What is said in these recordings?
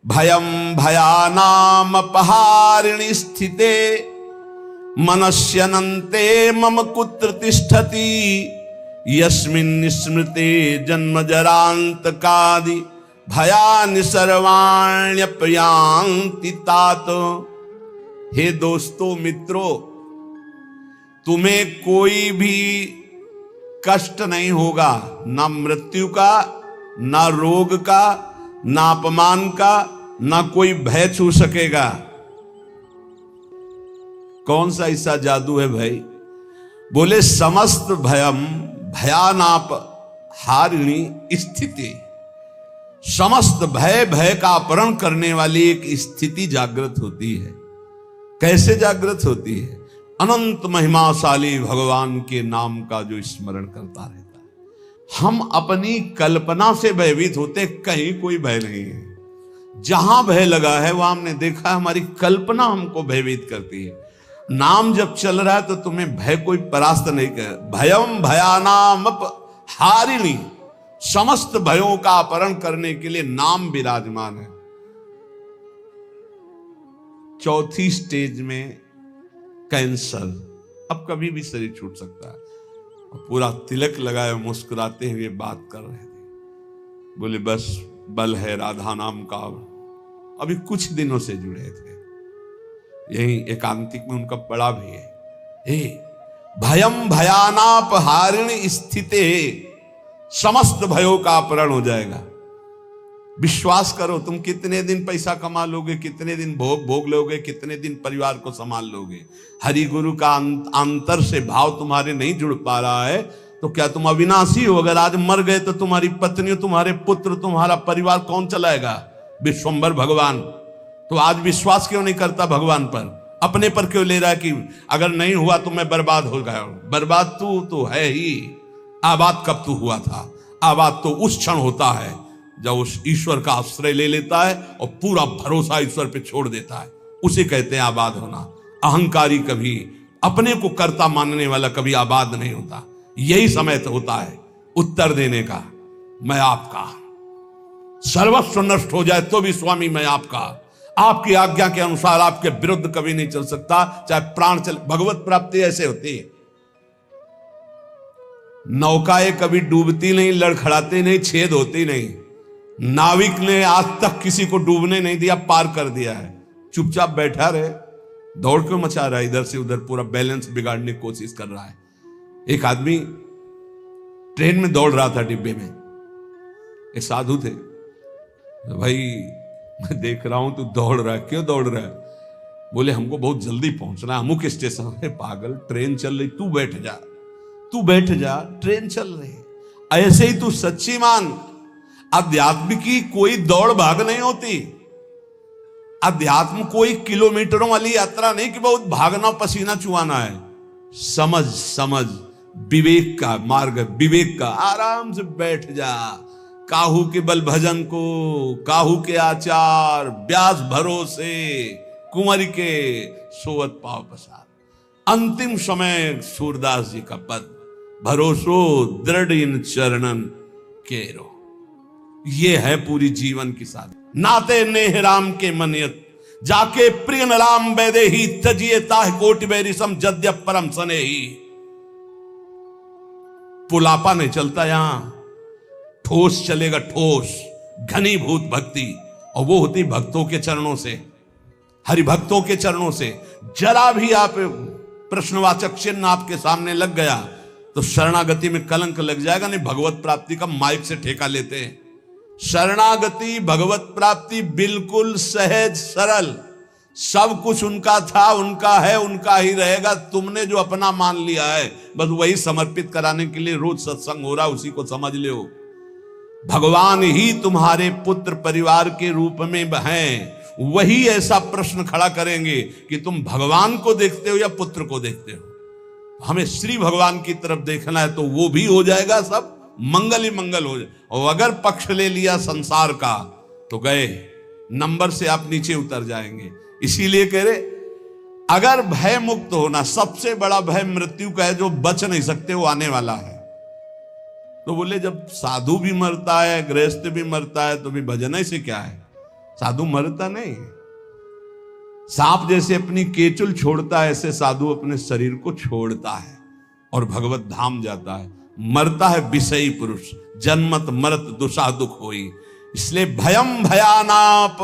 भयं भयानामपहारिणि स्थिते मनस्यनन्ते मम कुत्र तिष्ठति यस्मिन् स्मृते जन्म जरान्तकादि भयानि सर्वाण्यपयान्ति तात। हे दोस्तों मित्रों, तुम्हें कोई भी कष्ट नहीं होगा, ना मृत्यु का, ना रोग का, ना अपमान का, ना कोई भय छू सकेगा। कौन सा ऐसा जादू है भाई? बोले समस्त भयम भयानाप हारिणी स्थिति, समस्त भय का अपहरण करने वाली एक स्थिति जागृत होती है। कैसे जागृत होती है? अनंत महिमाशाली भगवान के नाम का जो स्मरण करता रहता है। हम अपनी कल्पना से भयभीत होते, कहीं कोई भय नहीं है। जहां भय लगा है वहां हमने देखा है हमारी कल्पना हमको भयभीत करती है। नाम जब चल रहा है तो तुम्हें भय कोई परास्त नहीं कर। भयम भयानामप हारिणी, समस्त भयों का अपहरण करने के लिए नाम विराजमान है। चौथी स्टेज में कैंसर, अब कभी भी शरीर छूट सकता है। पूरा तिलक लगाए मुस्कुराते हुए बात कर रहे थे। बोले बस बल है राधा नाम का। अभी कुछ दिनों से जुड़े थे, यही एकांतिक में उनका पड़ा भी है। हे भयम भयानाप हारिणी स्थिते, समस्त भयों का अपहरण हो जाएगा। विश्वास करो, तुम कितने दिन पैसा कमा लोगे, कितने दिन भोग लोगे, कितने दिन परिवार को संभाल लोगे। हरि गुरु का अंतर से भाव तुम्हारे नहीं जुड़ पा रहा है तो क्या तुम अविनाशी हो? अगर आज मर गए तो तुम्हारी पत्नी, तुम्हारे पुत्र, तुम्हारा परिवार कौन चलाएगा? विश्वंभर भगवान। तो आज विश्वास क्यों नहीं करता भगवान पर? अपने पर क्यों ले रहा है कि अगर नहीं हुआ तो मैं बर्बाद हो गया? बर्बाद तू तो है ही। आबाद कब तू हुआ था? आबाद तो उस क्षण होता है जब उस ईश्वर का आश्रय ले लेता है और पूरा भरोसा ईश्वर पे छोड़ देता है, उसे कहते हैं आबाद होना। अहंकारी कभी, अपने को कर्ता मानने वाला कभी आबाद नहीं होता। यही समय तो होता है उत्तर देने का, मैं आपका। सर्वस्व नष्ट हो जाए तो भी स्वामी मैं आपका। आपकी आज्ञा के अनुसार आपके विरुद्ध कभी नहीं चल सकता, चाहे प्राण चले। भगवत प्राप्ति ऐसे होती है। नौकाएं कभी डूबती नहीं, लड़खड़ाती नहीं, छेद होती नहीं। नाविक ने आज तक किसी को डूबने नहीं दिया, पार कर दिया है। चुपचाप बैठा रहे, दौड़ क्यों मचा रहा है इधर से उधर? पूरा बैलेंस बिगाड़ने की कोशिश कर रहा है। एक आदमी ट्रेन में दौड़ रहा था, डिब्बे में। एक साधु थे। भाई मैं देख रहा हूं तू दौड़ रहा है, क्यों दौड़ रहा है? बोले हमको बहुत जल्दी पहुंचना है अमुक स्टेशन है। पागल, ट्रेन चल रही, तू बैठ जा, तू बैठ जा, ट्रेन चल रही। ऐसे ही तू सच्ची मान, अध्यात्म की कोई दौड़ भाग नहीं होती। अध्यात्म कोई किलोमीटरों वाली यात्रा नहीं कि बहुत भागना पसीना चुआना है। समझ समझ, विवेक का मार्ग, विवेक का। आराम से बैठ जा। काहू के बल भजन को, काहू के आचार, ब्यास भरोसे, कुंवर के सोवत पाव पसार। अंतिम समय सूरदास जी का पद, भरोसो दृढ़ इन चरणन केरो। ये है पूरी जीवन की साधना। नाते नेह राम के मनियत, जाके प्रिय राम बैदे ही तजिए ताह कोटि बैरिसम जद्यप परम सने ही। पुलापा नहीं चलता यहां, ठोस चलेगा, ठोस घनीभूत भक्ति। और वो होती भक्तों के चरणों से, हरि भक्तों के चरणों से। जरा भी आप प्रश्नवाचक चिन्ह आपके सामने लग गया तो शरणागति में कलंक लग जाएगा। नहीं, भगवत प्राप्ति का माइक से ठेका लेते हैं। शरणागति, भगवत प्राप्ति बिल्कुल सहज सरल। सब कुछ उनका था, उनका है, उनका ही रहेगा। तुमने जो अपना मान लिया है बस वही समर्पित कराने के लिए रोज सत्संग हो रहा, उसी को समझ लो। भगवान ही तुम्हारे पुत्र परिवार के रूप में हैं। वही ऐसा प्रश्न खड़ा करेंगे कि तुम भगवान को देखते हो या पुत्र को देखते हो। हमें श्री भगवान की तरफ देखना है तो वो भी हो जाएगा, सब मंगल ही मंगल हो जाए। और अगर पक्ष ले लिया संसार का तो गए, नंबर से आप नीचे उतर जाएंगे। इसीलिए कह रहे, अगर भय मुक्त होना, सबसे बड़ा भय मृत्यु का है, जो बच नहीं सकते, वो आने वाला है। तो बोले जब साधु भी मरता है, गृहस्थ भी मरता है, तो भी भजन से क्या है? साधु मरता नहीं। सांप जैसे अपनी केचुल छोड़ता है, ऐसे साधु अपने शरीर को छोड़ता है और भगवत धाम जाता है। मरता है विषयी पुरुष, जन्मत मरत दुषा दुख होई। इसलिए भयम भयानाप,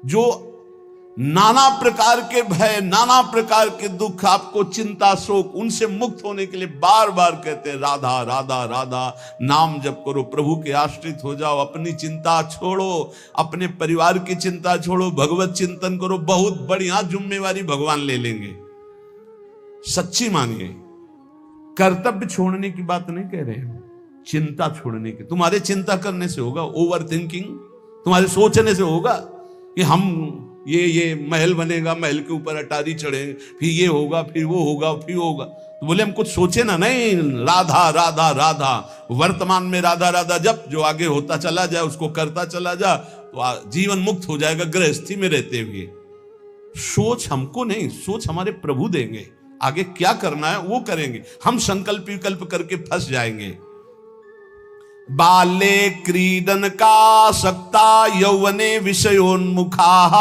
जो नाना प्रकार के भय, नाना प्रकार के दुख, आपको चिंता शोक, उनसे मुक्त होने के लिए बार बार कहते हैं राधा राधा राधा। नाम जप करो, प्रभु के आश्रित हो जाओ, अपनी चिंता छोड़ो, अपने परिवार की चिंता छोड़ो, भगवत चिंतन करो। बहुत बढ़िया जिम्मेवारी भगवान ले लेंगे, सच्ची मानिए। कर्तव्य छोड़ने की बात नहीं कह रहे हैं, चिंता छोड़ने की। तुम्हारे चिंता करने से होगा, ओवर थिंकिंग तुम्हारे सोचने से होगा कि हम ये महल बनेगा, महल के ऊपर अटारी चढ़े, फिर ये होगा, फिर वो होगा, फिर होगा। तो बोले हम कुछ सोचे ना, नहीं, राधा राधा राधा। वर्तमान में राधा राधा जब, जो आगे होता चला जाए उसको करता चला जा, तो जीवन मुक्त हो जाएगा गृहस्थी में रहते हुए। सोच हमको नहीं, सोच हमारे प्रभु देंगे। आगे क्या करना है वो करेंगे, हम संकल्प विकल्प करके फंस जाएंगे। बाले क्रीडन का सक्ता यौवने विषयोन्मुखाः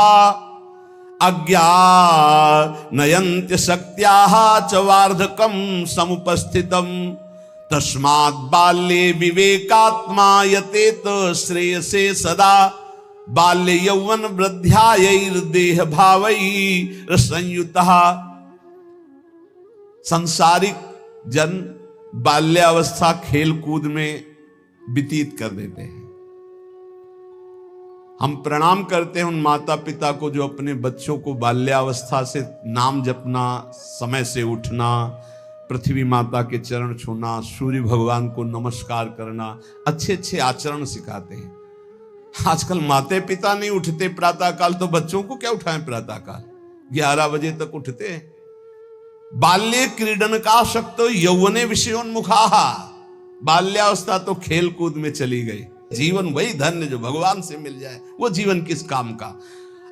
अज्ञानयन्त्य शक्त्याः च वार्धकं समुपस्थितम् तस्मात् बाल्ये विवेकात्मा यतेत श्रेयसे सदा बाल्य यौवन वृद्ध्यायैर्देह भावैः संयुतः। सांसारिक जन बाल्यावस्था खेल कूद में व्यतीत कर देते हैं। हम प्रणाम करते हैं उन माता पिता को जो अपने बच्चों को बाल्यावस्था से नाम जपना, समय से उठना, पृथ्वी माता के चरण छूना, सूर्य भगवान को नमस्कार करना, अच्छे अच्छे आचरण सिखाते हैं। आजकल माता पिता नहीं उठते प्रातःकाल, तो बच्चों को क्या उठाएं प्रातःकाल, 11 बजे तक उठते हैं। बाल्ये क्रीडन का शक्त यौवने विषयोन्मुखाः, बाल्यावस्था तो खेल कूद में चली गई। जीवन वही धन्य जो भगवान से मिल जाए, वो जीवन किस काम का।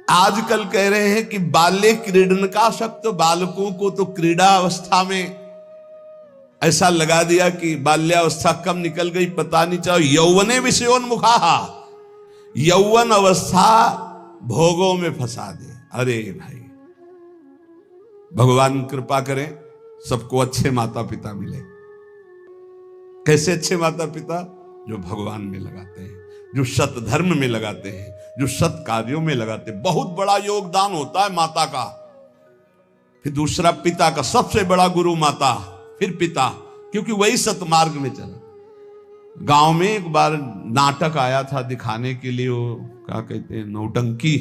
आजकल कह रहे हैं कि बाल्य क्रीडन का शक्त, बालकों को तो क्रीड़ा अवस्था में ऐसा लगा दिया कि बाल्यावस्था कब निकल गई पता नहीं चला। यौवने विषयोन्मुखाः, यौवन अवस्था भोगों में फंसा दे। अरे भाई, भगवान कृपा करें सबको अच्छे माता पिता मिले। कैसे अच्छे माता पिता? जो भगवान में लगाते हैं, जो सत धर्म में लगाते हैं, जो सत कार्यों में लगाते हैं। बहुत बड़ा योगदान होता है माता का। फिर दूसरा पिता का, सबसे बड़ा गुरु माता, फिर पिता, क्योंकि वही सत मार्ग में चला। गांव में एक बार नाटक आया था दिखाने के लिए, वो क्या कहते हैं, नौटंकी,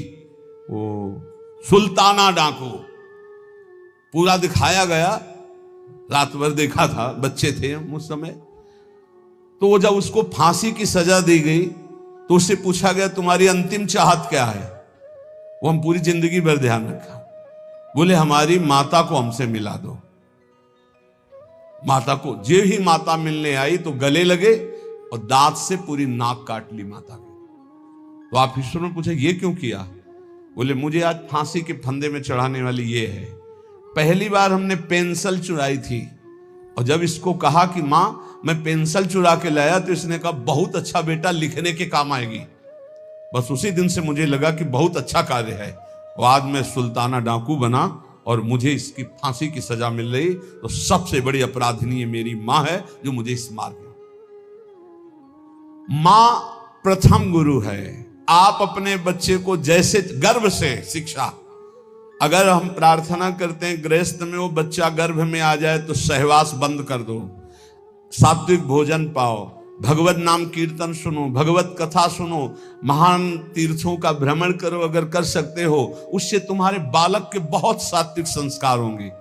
वो सुल्ताना डाकू, पूरा दिखाया गया। रात भर देखा था, बच्चे थे हम उस समय। तो जब उसको फांसी की सजा दी गई तो उससे पूछा गया तुम्हारी अंतिम चाहत क्या है? वो हम पूरी जिंदगी भर ध्यान रखा, बोले हमारी माता को हमसे मिला दो। माता को, जे ही माता मिलने आई तो गले लगे और दांत से पूरी नाक काट ली माता की। तो आप ईश्वर ने पूछा ये क्यों किया? बोले मुझे आज फांसी के फंदे में चढ़ाने वाली ये है। पहली बार हमने पेंसिल चुराई थी, और जब इसको कहा कि मां मैं पेंसिल चुरा के लाया, तो इसने कहा बहुत अच्छा बेटा, लिखने के काम आएगी। बस उसी दिन से मुझे लगा कि बहुत अच्छा कार्य है। और आज मैं सुल्ताना डाकू बना और मुझे इसकी फांसी की सजा मिल रही, तो सबसे बड़ी अपराधिनी मेरी मां है जो मुझे इस मार्ग में। मां प्रथम गुरु है। आप अपने बच्चे को जैसे गर्भ से शिक्षा, अगर हम प्रार्थना करते हैं गृहस्थ में वो बच्चा गर्भ में आ जाए तो सहवास बंद कर दो, सात्विक भोजन पाओ, भगवत नाम कीर्तन सुनो, भगवत कथा सुनो, महान तीर्थों का भ्रमण करो अगर कर सकते हो, उससे तुम्हारे बालक के बहुत सात्विक संस्कार होंगे।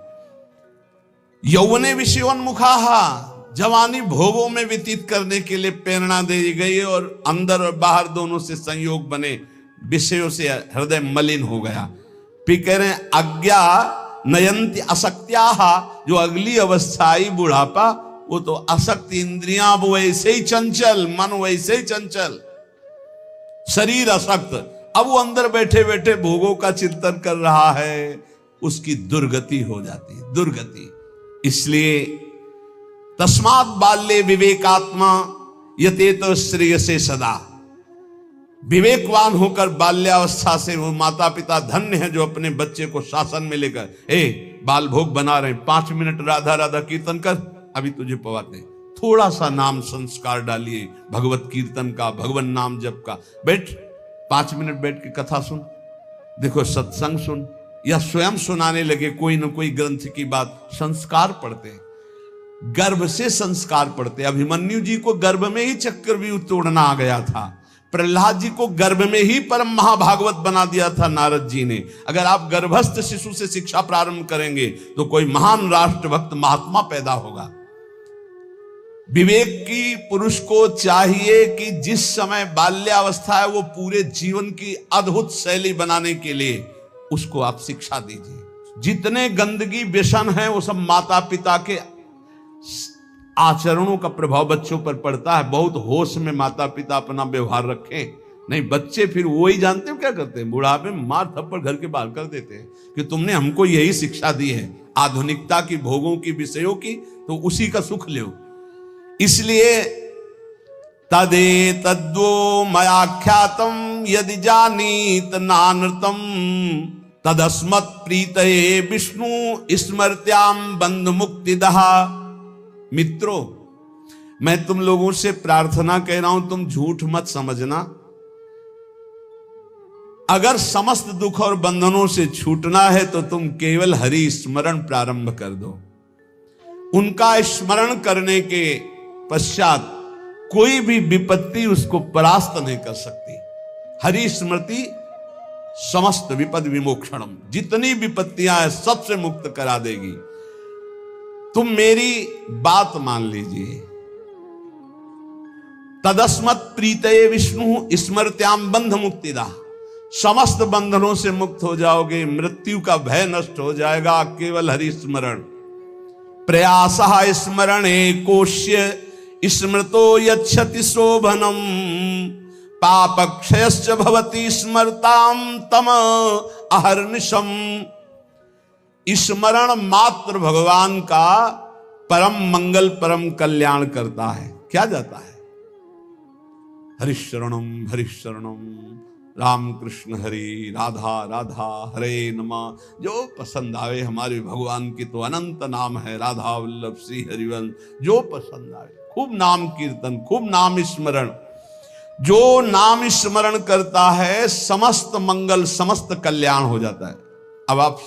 यौवने विषयोन्मुखाः, जवानी भोगों में व्यतीत करने के लिए प्रेरणा दी गई और अंदर और बाहर दोनों से संयोग बने, विषयों से हृदय मलिन हो गया। फिर कह रहे हैं अज्ञा नयंती असक्त्याः, जो अगली अवस्था आई बुढ़ापा, वो तो असक्त, इंद्रियां वैसे ही चंचल, मन वैसे ही चंचल, शरीर असक्त। अब वो अंदर बैठे बैठे भोगों का चिंतन कर रहा है, उसकी दुर्गति हो जाती है, दुर्गति। इसलिए तस्मात् बाल्ये विवेकात्मा यतेत श्रेयसे सदा। विवेकवान होकर बाल्यावस्था से वो माता पिता धन्य है जो अपने बच्चे को शासन में लेकर, बाल भोग बना रहे हैं, 5 मिनट राधा राधा कीर्तन कर, अभी तुझे पवाते हैं, थोड़ा सा नाम संस्कार डालिए भगवत कीर्तन का, भगवान नाम जप का, बैठ 5 मिनट बैठ के कथा सुन, देखो सत्संग सुन, या स्वयं सुनाने लगे कोई न कोई ग्रंथ की बात। संस्कार पढ़ते हैं, गर्भ से संस्कार पढ़ते। अभिमन्यु जी को गर्भ में ही चक्रव्यूह तोड़ना आ गया था, प्रहलाद जी को गर्भ में ही परम महाभागवत बना दिया था नारद जी ने। अगर आप गर्भस्थ शिशु से शिक्षा प्रारंभ करेंगे तो कोई महान राष्ट्रभक्त महात्मा पैदा होगा। विवेक की पुरुष को चाहिए कि जिस समय बाल्यावस्था है वो पूरे जीवन की अद्भुत शैली बनाने के लिए उसको आप शिक्षा दीजिए। जितने गंदगी व्यसन है वो सब माता पिता के आचरणों का प्रभाव बच्चों पर पड़ता है। बहुत होश में माता पिता अपना व्यवहार रखें, नहीं बच्चे फिर वो ही जानते हो क्या करते हैं, बुढ़ापे में मार थप्पड़ घर के बाहर कर देते हैं कि तुमने हमको यही शिक्षा दी है आधुनिकता की, भोगों की, विषयों की, तो उसी का सुख लो। इसलिए तदे तद्वो मयाख्यातम यदि जानीत नानृतम तदस्मत् प्रीतये विष्णु स्मृत्याम बंध मुक्तिदहा। मित्रों, मैं तुम लोगों से प्रार्थना कह रहा हूं, तुम झूठ मत समझना। अगर समस्त दुख और बंधनों से छूटना है तो तुम केवल हरि स्मरण प्रारंभ कर दो। उनका स्मरण करने के पश्चात कोई भी विपत्ति उसको परास्त नहीं कर सकती। हरि स्मृति समस्त विपद विमोक्षणम, जितनी विपत्तियां हैं सबसे मुक्त करा देगी। तुम मेरी बात मान लीजिए। तदस्मत् प्रीतये विष्णु स्मृत्याम बंध मुक्तिदा, समस्त बंधनों से मुक्त हो जाओगे, मृत्यु का भय नष्ट हो जाएगा केवल हरि स्मरण। प्रयासः स्मरणे कोश्य स्मृतो यच्छति शोभनम पापक्षयश्च भवति स्मरताम तम अहर्निशम। स्मरण मात्र भगवान का परम मंगल परम कल्याण करता है। क्या जाता है? हरिशरणम हरिशरणम, राम कृष्ण हरि, राधा राधा हरे नमः। जो पसंद आवे, हमारे भगवान की तो अनंत नाम है, राधा वल्लभ श्री हरिवंश, जो पसंद आवे। खूब नाम कीर्तन, खूब नाम स्मरण। जो नाम स्मरण करता है समस्त मंगल समस्त कल्याण हो जाता है। अब आप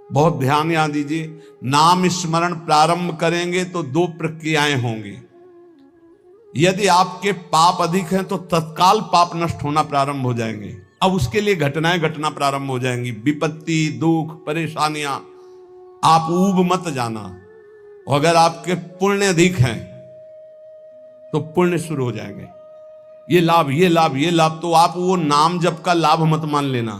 बहुत ध्यान यहां दीजिए, नाम स्मरण प्रारंभ करेंगे तो 2 प्रक्रियाएं होंगी। यदि आपके पाप अधिक हैं तो तत्काल पाप नष्ट होना प्रारंभ हो जाएंगे। अब उसके लिए घटनाएं घटना प्रारंभ हो जाएंगी, विपत्ति, दुख, परेशानियां। आप ऊब मत जाना। और अगर आपके पुण्य अधिक हैं तो पुण्य शुरू हो जाएंगे। ये लाभ, ये लाभ, ये लाभ। तो आप वो नाम जप का लाभ मत मान लेना,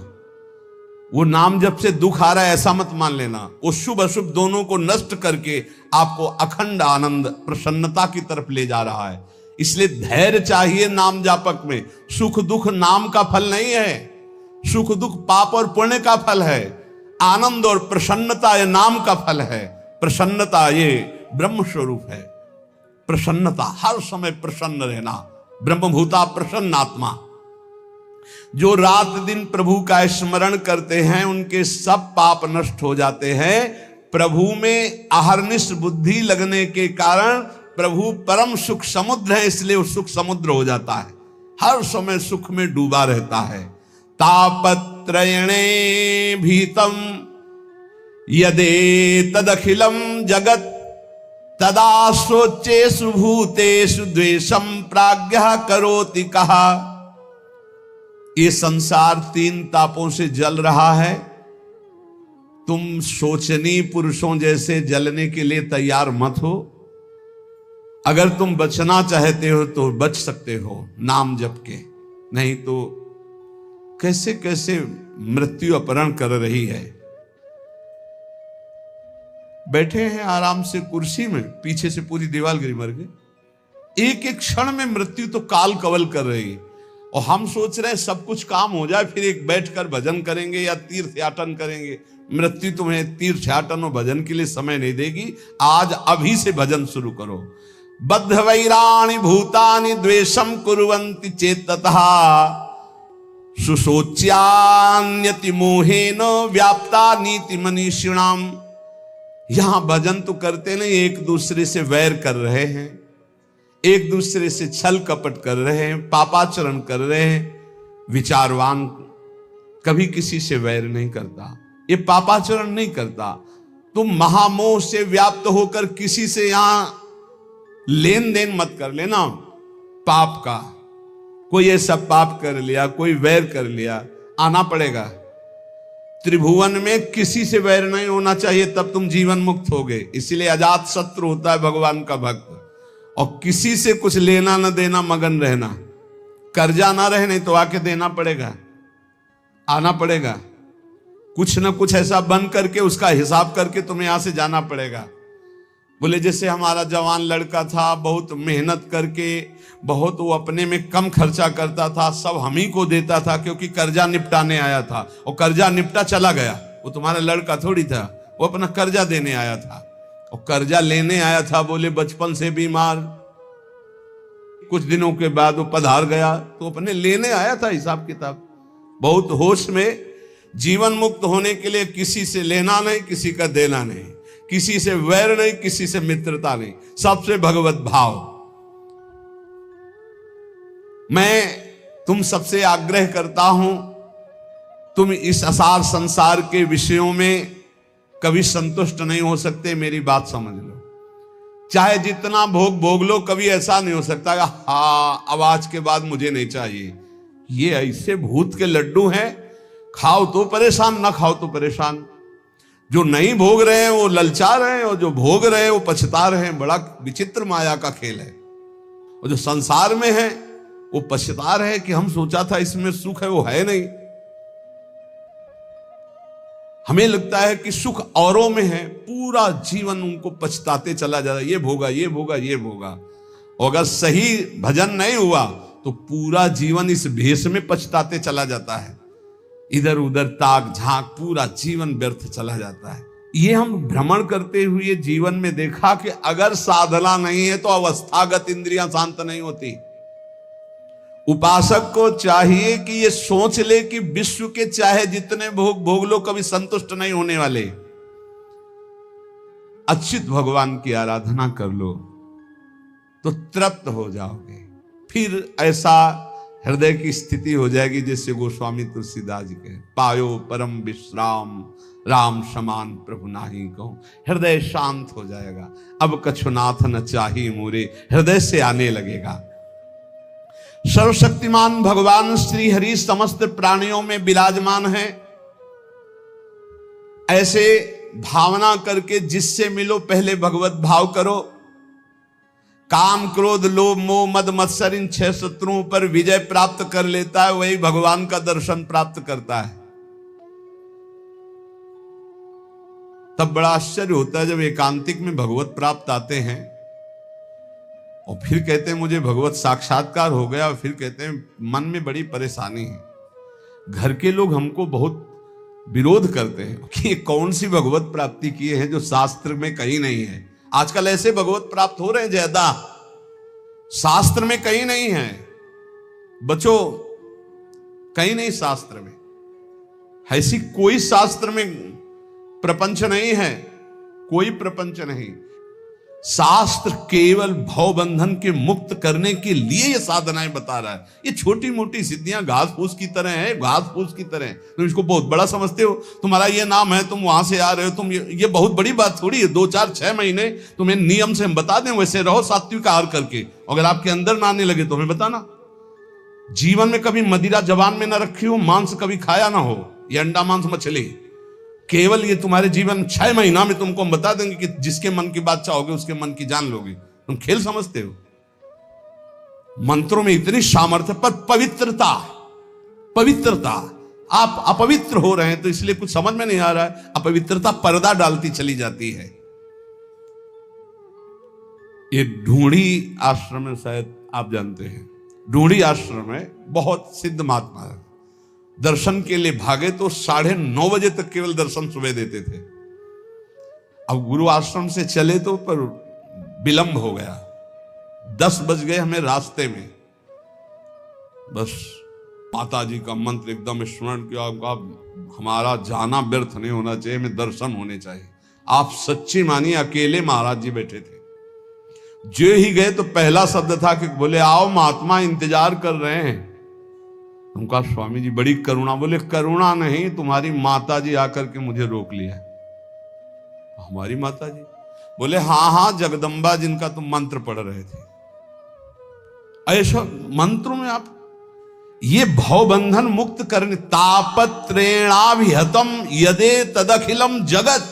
वो नाम जप से दुख आ रहा है ऐसा मत मान लेना। वो शुभ अशुभ दोनों को नष्ट करके आपको अखंड आनंद प्रसन्नता की तरफ ले जा रहा है। इसलिए धैर्य चाहिए नाम जापक में। सुख दुख नाम का फल नहीं है, सुख दुख पाप और पुण्य का फल है। आनंद और प्रसन्नता ये नाम का फल है। प्रसन्नता ये ब्रह्म स्वरूप है। प्रसन्नता, हर समय प्रसन्न रहना, ब्रह्मभूता प्रसन्न आत्मा। जो रात दिन प्रभु का स्मरण करते हैं उनके सब पाप नष्ट हो जाते हैं। प्रभु में अहर्निश बुद्धि लगने के कारण प्रभु परम सुख समुद्र है, इसलिए वो सुख समुद्र हो जाता है, हर समय सुख में डूबा रहता है। तापत्रयणे भीतम यदे तदखिलम जगत तदा सोचेषु भूतेषु द्वेषम प्राज्ञः करोति कहा। ये संसार 3 तापों से जल रहा है। तुम शोचनीय पुरुषों जैसे जलने के लिए तैयार मत हो। अगर तुम बचना चाहते हो तो बच सकते हो नाम जप के, नहीं तो कैसे कैसे मृत्यु अपहरण कर रही है। बैठे हैं आराम से कुर्सी में, पीछे से पूरी दीवार गिरी मर गई। एक एक क्षण में मृत्यु तो काल कवल कर रही है और हम सोच रहे हैं सब कुछ काम हो जाए फिर एक बैठकर भजन करेंगे या तीर्थयाटन करेंगे। मृत्यु तुम्हें तीर्थयाटन और भजन के लिए समय नहीं देगी। आज अभी से भजन शुरू करो। बद्ध वैराणि भूतानि द्वेषम कुर्वन्ति चेततः सुशोच्यान्यति मोहेन व्याप्ता नीति मनीषिणाम। यहां भजन तो करते नहीं, एक दूसरे से वैर कर रहे हैं, एक दूसरे से छल कपट कर रहे हैं, पापाचरण कर रहे हैं। विचारवान कभी किसी से वैर नहीं करता, ये पापाचरण नहीं करता। तुम महामोह से व्याप्त होकर किसी से यहां लेन देन मत कर लेना पाप का। कोई ऐसा पाप कर लिया, कोई वैर कर लिया, आना पड़ेगा। त्रिभुवन में किसी से वैर नहीं होना चाहिए, तब तुम जीवन मुक्त होगे। इसीलिए अजात शत्रु होता है भगवान का भक्त। और किसी से कुछ लेना न देना, मगन रहना, कर्जा ना रहे, नहीं तो आके देना पड़ेगा, आना पड़ेगा। कुछ ना कुछ ऐसा बन करके उसका हिसाब करके तुम्हें यहां से जाना पड़ेगा। बोले जैसे हमारा जवान लड़का था, बहुत मेहनत करके, बहुत वो अपने में कम खर्चा करता था, सब हम ही को देता था क्योंकि कर्जा निपटाने आया था, और कर्जा निपटा चला गया। वो तुम्हारा लड़का थोड़ी था, वो अपना कर्जा देने आया था और कर्जा लेने आया था। बोले बचपन से बीमार, कुछ दिनों के बाद वो पधार गया, तो अपने लेने आया था हिसाब किताब। बहुत होश में जीवन मुक्त होने के लिए किसी से लेना नहीं, किसी का देना नहीं, किसी से वैर नहीं, किसी से मित्रता नहीं, सबसे भगवत भाव। मैं तुम सबसे आग्रह करता हूं, तुम इस असार संसार के विषयों में कभी संतुष्ट नहीं हो सकते, मेरी बात समझ लो। चाहे जितना भोग भोग लो, कभी ऐसा नहीं हो सकता हाँ अब आज के बाद मुझे नहीं चाहिए। ये ऐसे भूत के लड्डू हैं, खाओ तो परेशान, ना खाओ तो परेशान। जो नहीं भोग रहे हैं वो ललचा रहे हैं, और जो भोग रहे हैं वो पछता रहे हैं। बड़ा विचित्र माया का खेल है। और जो संसार में है वो पछता रहे कि हम सोचा था इसमें सुख है, वो है नहीं। हमें लगता है कि सुख औरों में है, पूरा जीवन उनको पछताते चला जा रहा है, ये भोगा, ये भोगा, ये भोगा। और अगर सही भजन नहीं हुआ तो पूरा जीवन इस भेष में पछताते चला जाता है, इधर उधर ताक झांक, पूरा जीवन व्यर्थ चला जाता है। ये हम भ्रमण करते हुए जीवन में देखा कि अगर साधना नहीं है तो अवस्थागत इंद्रियां शांत नहीं होती। उपासक को चाहिए कि ये सोच ले कि विश्व के चाहे जितने भोग भोग लो, कभी संतुष्ट नहीं होने वाले। अच्युत भगवान की आराधना कर लो तो तृप्त हो जाओगे। फिर ऐसा हृदय की स्थिति हो जाएगी जैसे गोस्वामी तुलसीदास जी कहे, पायो परम विश्राम राम समान प्रभु नाही कहूं। हृदय शांत हो जाएगा। अब कछुनाथ न चाही मोरे, हृदय से आने लगेगा। सर्वशक्तिमान भगवान श्री हरि समस्त प्राणियों में विराजमान है। ऐसे भावना करके जिससे मिलो पहले भगवत भाव करो। काम क्रोध लोभ मोह मद मत्सर इन 6 शत्रुओं पर विजय प्राप्त कर लेता है, वही भगवान का दर्शन प्राप्त करता है। तब बड़ा आश्चर्य होता है जब एकांतिक में भगवत प्राप्त आते हैं और फिर कहते हैं मुझे भगवत साक्षात्कार हो गया, और फिर कहते हैं मन में बड़ी परेशानी है। घर के लोग हमको बहुत विरोध करते हैं कि ये कौन सी भगवत प्राप्ति किए हैं जो शास्त्र में कहीं नहीं है। आजकल ऐसे भगवत प्राप्त हो रहे हैं ज्यादा, शास्त्र में कहीं नहीं है। बच्चों कहीं नहीं शास्त्र में, ऐसी कोई शास्त्र में प्रपंच नहीं है, कोई प्रपंच नहीं। शास्त्र केवल भव बंधन के मुक्त करने के लिए ये साधनाएं बता रहा है। ये छोटी मोटी सिद्धियां घास फूस की तरह है, घास फूस की तरह। तुम इसको बहुत बड़ा समझते हो, तुम्हारा ये नाम है, तुम वहां से आ रहे हो, तुम ये बहुत बड़ी बात थोड़ी है। 2 4 6 महीने तुम्हें नियम से हम बता दें, वैसे रहो सात्विक आहार करके। अगर आपके अंदर ना आने लगे तो हमें बताना। जीवन में कभी मदिरा जबान में ना रखी हो, मांस कभी खाया ना हो, ये अंडा मांस मछली, केवल ये तुम्हारे जीवन 6 महीना में तुमको हम बता देंगे कि जिसके मन की बात चाहोगे उसके मन की जान लोगे। तुम खेल समझते हो? मंत्रों में इतनी सामर्थ्य, पर पवित्रता, पवित्रता, आप अपवित्र हो रहे हैं तो इसलिए कुछ समझ में नहीं आ रहा है। अपवित्रता पर्दा डालती चली जाती है। ये ढूंढी आश्रम में, शायद आप जानते हैं, ढूंढी आश्रम में बहुत सिद्ध महात्मा है। दर्शन के लिए भागे तो 9:30 बजे तक केवल दर्शन सुबह देते थे। अब गुरु आश्रम से चले तो पर विलंब हो गया, 10 बज गए हमें रास्ते में, बस माता जी का मंत्र एकदम स्मरण किया, हमारा जाना व्यर्थ नहीं होना चाहिए, हमें दर्शन होने चाहिए। आप सच्ची मानिए, अकेले महाराज जी बैठे थे। जो ही गए तो पहला शब्द था कि बोले आओ महात्मा इंतजार कर रहे हैं। उनका स्वामी जी बड़ी करुणा, बोले करुणा नहीं, तुम्हारी माता जी आकर के मुझे रोक लिया। हमारी माता जी? बोले हाँ हाँ, जगदम्बा जिनका तुम मंत्र पढ़ रहे थे। ऐसा मंत्रों में आप ये भवबंधन मुक्त करने, तापत्रेणाभिहतम यदे तदखिलम जगत।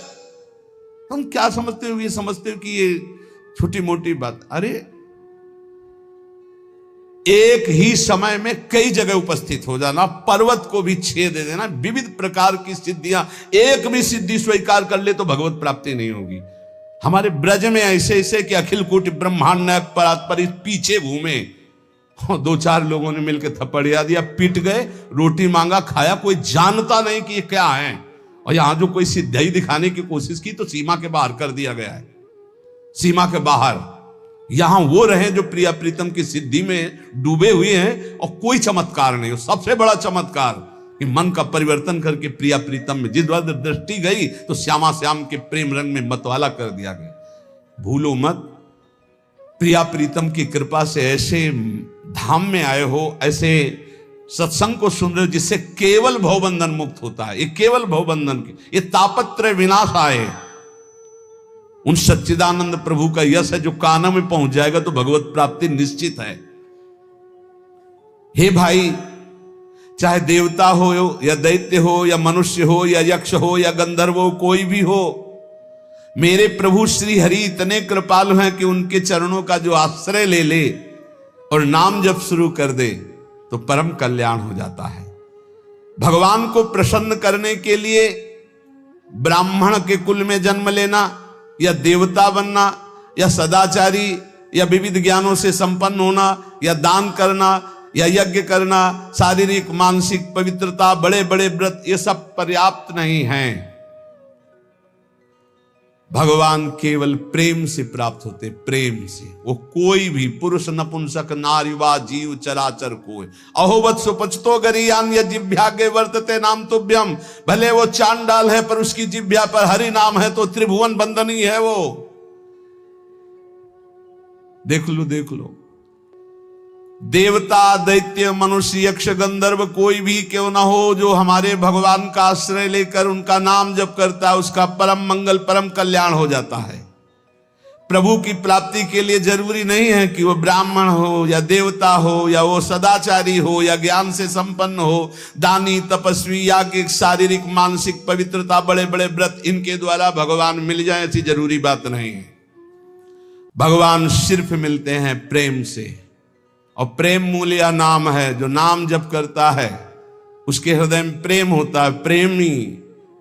तुम क्या समझते हो? ये समझते हो कि ये छोटी मोटी बात? अरे एक ही समय में कई जगह उपस्थित हो जाना, पर्वत को भी छेद दे देना, विविध प्रकार की सिद्धियां, एक भी सिद्धि स्वीकार कर ले तो भगवत प्राप्ति नहीं होगी। हमारे ब्रज में ऐसे ऐसे कि अखिल कोटि ब्रह्मांड नायक परात्पर पीछे घूमे, 2-4 लोगों ने मिलकर थप्पड़िया दिया, पिट गए, रोटी मांगा, खाया, कोई जानता नहीं कि ये क्या है। और यहां जो कोई सिद्धि दिखाने की कोशिश की तो सीमा के बाहर कर दिया गया है, सीमा के बाहर। यहां वो रहे जो प्रिया प्रीतम की सिद्धि में डूबे हुए हैं और कोई चमत्कार नहीं। सबसे बड़ा चमत्कार कि मन का परिवर्तन करके प्रिया प्रीतम में जिस बार दृष्टि गई तो श्यामा श्याम के प्रेम रंग में मतवाला कर दिया गया। भूलो मत, प्रिया प्रीतम की कृपा से ऐसे धाम में आए हो, ऐसे सत्संग को सुन रहे हो जिससे केवल भवबंधन मुक्त होता है। ये केवल भवबंधन के, ये तापत्रय विनाश आए, उन सच्चिदानंद प्रभु का यश है जो काना में पहुंच जाएगा तो भगवत प्राप्ति निश्चित है। हे भाई, चाहे देवता हो या दैत्य हो या मनुष्य हो या यक्ष हो या गंधर्व हो, कोई भी हो, मेरे प्रभु श्री हरि इतने कृपालु हैं कि उनके चरणों का जो आश्रय ले ले और नाम जप शुरू कर दे तो परम कल्याण हो जाता है। भगवान को प्रसन्न करने के लिए ब्राह्मण के कुल में जन्म लेना या देवता बनना या सदाचारी या विविध ज्ञानों से संपन्न होना या दान करना या यज्ञ करना, शारीरिक मानसिक पवित्रता, बड़े बड़े व्रत, ये सब पर्याप्त नहीं हैं। भगवान केवल प्रेम से प्राप्त होते, प्रेम से। वो कोई भी पुरुष नपुंसक नारीवा जीव चराचर कोई अहोवत सुपचतो गरियान या जिभ्यागे वर्तते नाम तुभ्यम। भले वो चांडाल है पर उसकी जिभ्या पर हरि नाम है तो त्रिभुवन बंदनी है वो। देख लो देख लो, देवता दैत्य मनुष्य यक्ष गंधर्व कोई भी क्यों ना हो, जो हमारे भगवान का आश्रय लेकर उनका नाम जप करता है उसका परम मंगल परम कल्याण हो जाता है। प्रभु की प्राप्ति के लिए जरूरी नहीं है कि वो ब्राह्मण हो या देवता हो या वो सदाचारी हो या ज्ञान से संपन्न हो, दानी तपस्वी या कि शारीरिक मानसिक पवित्रता, बड़े बड़े व्रत, इनके द्वारा भगवान मिल जाए ऐसी जरूरी बात नहीं है। भगवान सिर्फ मिलते हैं प्रेम से, और प्रेम मूल्य नाम है। जो नाम जप करता है उसके हृदय में प्रेम होता है। प्रेमी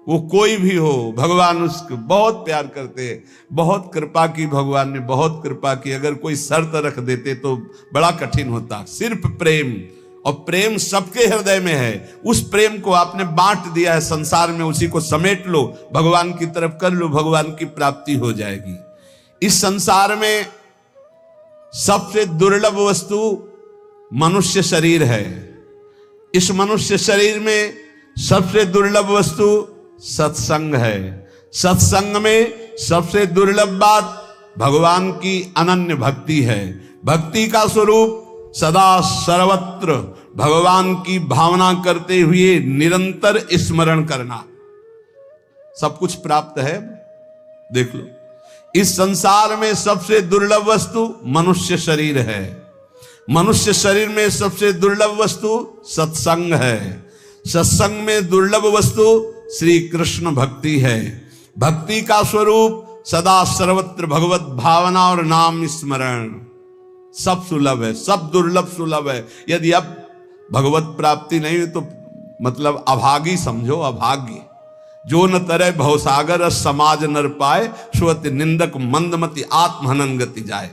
वो कोई भी हो, भगवान उसको बहुत प्यार करते हैं। बहुत कृपा की, भगवान ने बहुत कृपा की। अगर कोई शर्त रख देते तो बड़ा कठिन होता। सिर्फ प्रेम, और प्रेम सबके हृदय में है। उस प्रेम को आपने बांट दिया है संसार में, उसी को समेट लो, भगवान की तरफ कर लो, भगवान की प्राप्ति हो जाएगी। इस संसार में सबसे दुर्लभ वस्तु मनुष्य शरीर है। इस मनुष्य शरीर में सबसे दुर्लभ वस्तु सत्संग है। सत्संग में सबसे दुर्लभ बात भगवान की अनन्य भक्ति है। भक्ति का स्वरूप सदा सर्वत्र भगवान की भावना करते हुए निरंतर स्मरण करना। सब कुछ प्राप्त है। देख लो, इस संसार में सबसे दुर्लभ वस्तु मनुष्य शरीर है। मनुष्य शरीर में सबसे दुर्लभ वस्तु सत्संग है। सत्संग में दुर्लभ वस्तु श्री कृष्ण भक्ति है। भक्ति का स्वरूप सदा सर्वत्र भगवत भावना और नाम स्मरण। सब सुलभ है, सब दुर्लभ सुलभ है। यदि अब भगवत प्राप्ति नहीं तो मतलब अभागी समझो, अभाग्य। जो न तरह भवसागर समाज नर पाए, श्रुति निंदक मंदमति आत्महनन गति जाए।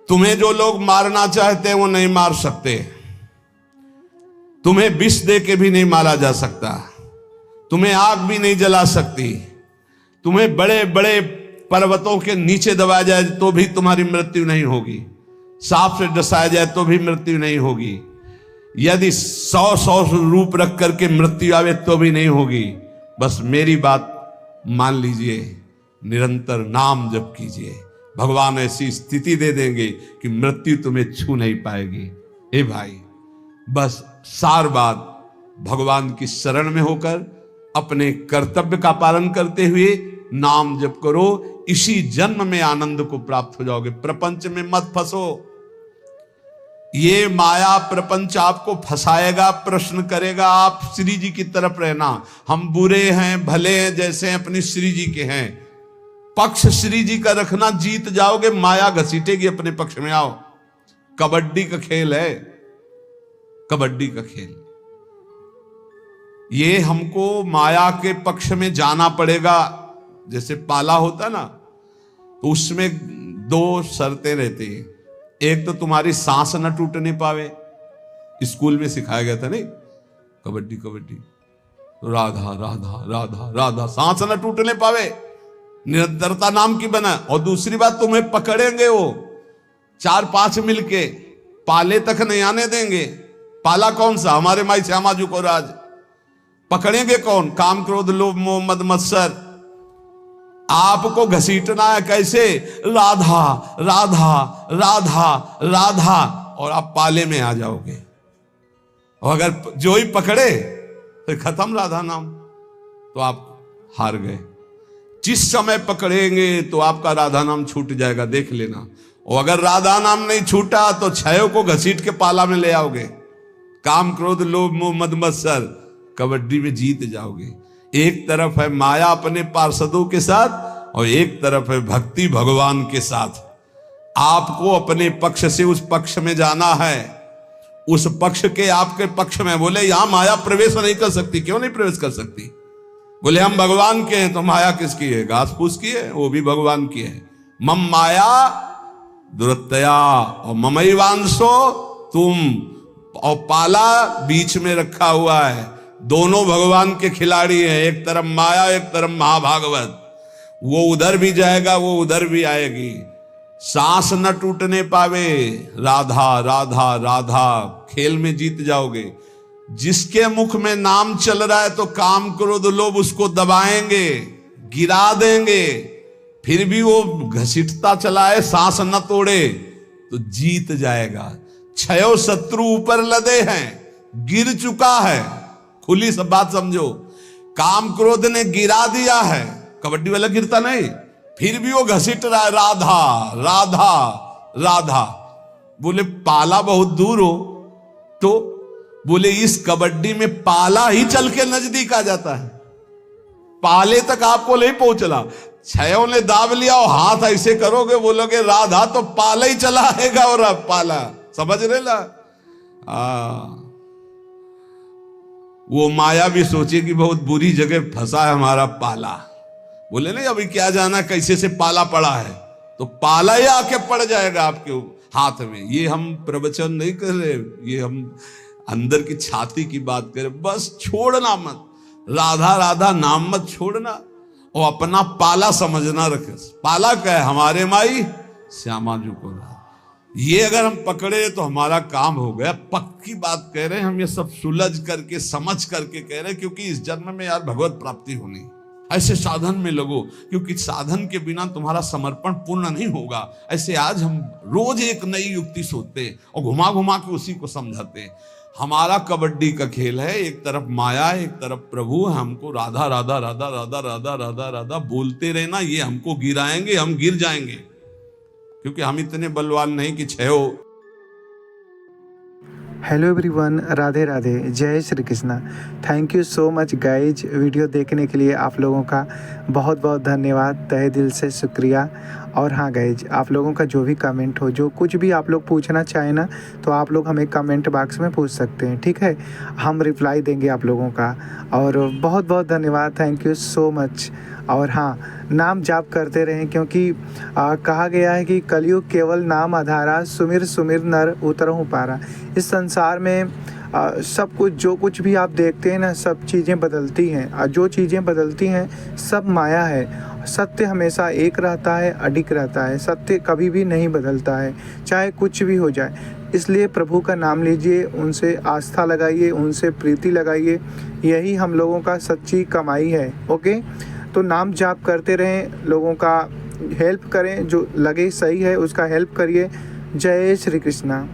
तुम्हें जो लोग मारना चाहते हैं वो नहीं मार सकते। तुम्हें विष दे के भी नहीं मारा जा सकता। तुम्हें आग भी नहीं जला सकती। तुम्हें बड़े बड़े पर्वतों के नीचे दबाया जाए तो भी तुम्हारी मृत्यु नहीं होगी, सांप से डसाया जाए तो भी मृत्यु नहीं होगी, यदि 100 रूप रख करके मृत्यु आवे तो भी नहीं होगी। बस मेरी बात मान लीजिए, निरंतर नाम जप कीजिए, भगवान ऐसी स्थिति दे देंगे कि मृत्यु तुम्हें छू नहीं पाएगी। ए भाई, बस सार बात भगवान की शरण में होकर अपने कर्तव्य का पालन करते हुए नाम जप करो, इसी जन्म में आनंद को प्राप्त हो जाओगे। प्रपंच में मत फंसो, ये माया प्रपंच आपको फंसाएगा, प्रश्न करेगा। आप श्री जी की तरफ रहना, हम बुरे हैं भले हैं जैसे अपनी श्री जी के हैं, पक्ष श्री जी का रखना, जीत जाओगे, माया घसीटेगी अपने पक्ष में। आओ, कबड्डी का खेल है, कबड्डी का खेल। ये हमको माया के पक्ष में जाना पड़ेगा। जैसे पाला होता ना, तो उसमें 2 शर्तें रहती हैं। एक तो तुम्हारी सांस न टूटने पावे, स्कूल में सिखाया गया था नहीं, कबड्डी कबड्डी, राधा राधा राधा राधा, सांस न टूटने पावे, निरंतरता नाम की बना। और दूसरी बात, तुम्हें पकड़ेंगे वो 4-5 मिलके, पाले तक नहीं आने देंगे। पाला कौन सा? हमारे माई श्यामा जी को राज। पकड़ेंगे कौन? काम क्रोध लोभ मोह मद मत्सर। आपको घसीटना है कैसे? राधा राधा राधा राधा, और आप पाले में आ जाओगे। और अगर जो ही पकड़े तो खत्म राधा नाम, तो आप हार गए। जिस समय पकड़ेंगे तो आपका राधा नाम छूट जाएगा, देख लेना। और अगर राधा नाम नहीं छूटा तो छयों को घसीट के पाला में ले आओगे। काम क्रोध लोभ मोह मद मत्सर, कबड्डी में जीत जाओगे। एक तरफ है माया अपने पार्षदों के साथ, और एक तरफ है भक्ति भगवान के साथ। आपको अपने पक्ष से उस पक्ष में जाना है, उस पक्ष के आपके पक्ष में। बोले यहां माया प्रवेश नहीं कर सकती। क्यों नहीं प्रवेश कर सकती? बोले हम भगवान के हैं। तो माया किसकी है? घास फूस की है, वो भी भगवान की है। मम माया दुरत्तया और ममैवांशो तुम, और पाला बीच में रखा हुआ है। दोनों भगवान के खिलाड़ी हैं, एक तरफ माया एक तरफ महाभागवत। वो उधर भी जाएगा, वो उधर भी आएगी। सांस न टूटने पावे, राधा राधा राधा, खेल में जीत जाओगे। जिसके मुख में नाम चल रहा है तो काम क्रोध लोभ उसको दबाएंगे, गिरा देंगे, फिर भी वो घसीटता चला है, सांस न तोड़े तो जीत जाएगा। 6 शत्रु ऊपर लदे हैं, गिर चुका है। खुली सब बात समझो, काम क्रोध ने गिरा दिया है, कबड्डी वाला गिरता नहीं, फिर भी वो घसीट रहा है, राधा राधा राधा। बोले पाला बहुत दूर हो, तो बोले इस कबड्डी में पाला ही चल के नजदीक आ जाता है। पाले तक आपको नहीं पहुंचला, 6 ने दाब लिया और हाथ ऐसे करोगे, बोलोगे राधा, तो पाला ही चला आएगा। और अब पाला समझ रहे ला? वो माया भी सोचे कि बहुत बुरी जगह फंसा है हमारा पाला। बोले नहीं, अभी क्या जाना कैसे से पाला पड़ा है, तो पाला ही आके पड़ जाएगा आपके हाथ में। ये हम प्रवचन नहीं कर रहे, ये हम अंदर की छाती की बात करें। बस छोड़ना मत, राधा राधा नाम मत छोड़ना, और अपना पाला समझना रखे। पाला क्या है? हमारे माई श्यामा जी को राज। ये अगर हम पकड़े तो हमारा काम हो गया। पक्की बात कह रहे हैं हम, ये सब सुलझ करके समझ करके कह रहे हैं, क्योंकि इस जन्म में यार भगवत प्राप्ति होनी। ऐसे साधन में लगो, क्योंकि साधन के बिना तुम्हारा समर्पण पूर्ण नहीं होगा। ऐसे आज हम रोज एक नई युक्ति सोचते हैं और घुमा घुमा के उसी को समझाते हैं। हमारा कबड्डी का खेल है, एक तरफ माया एक तरफ प्रभु। हमको राधा राधा राधा राधा राधा राधा राधा बोलते रहना, ये हमको गिराएंगे, हम गिर जाएंगे, क्योंकि हम इतने बलवान नहीं कि 6। हेलो एवरीवन, राधे राधे, जय Shri Krishna. Thank you so much guys, video देखने के लिए आप लोगों का बहुत बहुत धन्यवाद, तहे दिल से शुक्रिया। और हाँ गाइज, आप लोगों का जो भी कमेंट हो, जो कुछ भी आप लोग पूछना चाहें ना, तो आप लोग हमें कमेंट बॉक्स में पूछ सकते हैं, ठीक है? हम रिप्लाई देंगे आप लोगों का। और बहुत बहुत धन्यवाद, थैंक यू सो मच। और हाँ, नाम जाप करते रहें, क्योंकि कहा गया है कि कलयुग केवल नाम आधारा, सुमिर सुमिर नर उतरहु पारा। इस संसार में सब कुछ जो कुछ भी आप देखते हैं ना, सब चीज़ें बदलती हैं, और जो चीज़ें बदलती हैं सब माया है। सत्य हमेशा एक रहता है, अडिग रहता है। सत्य कभी भी नहीं बदलता है, चाहे कुछ भी हो जाए। इसलिए प्रभु का नाम लीजिए, उनसे आस्था लगाइए, उनसे प्रीति लगाइए। यही हम लोगों का सच्ची कमाई है। ओके, तो नाम जाप करते रहें, लोगों का हेल्प करें, जो लगे सही है उसका हेल्प करिए। जय श्री कृष्णा।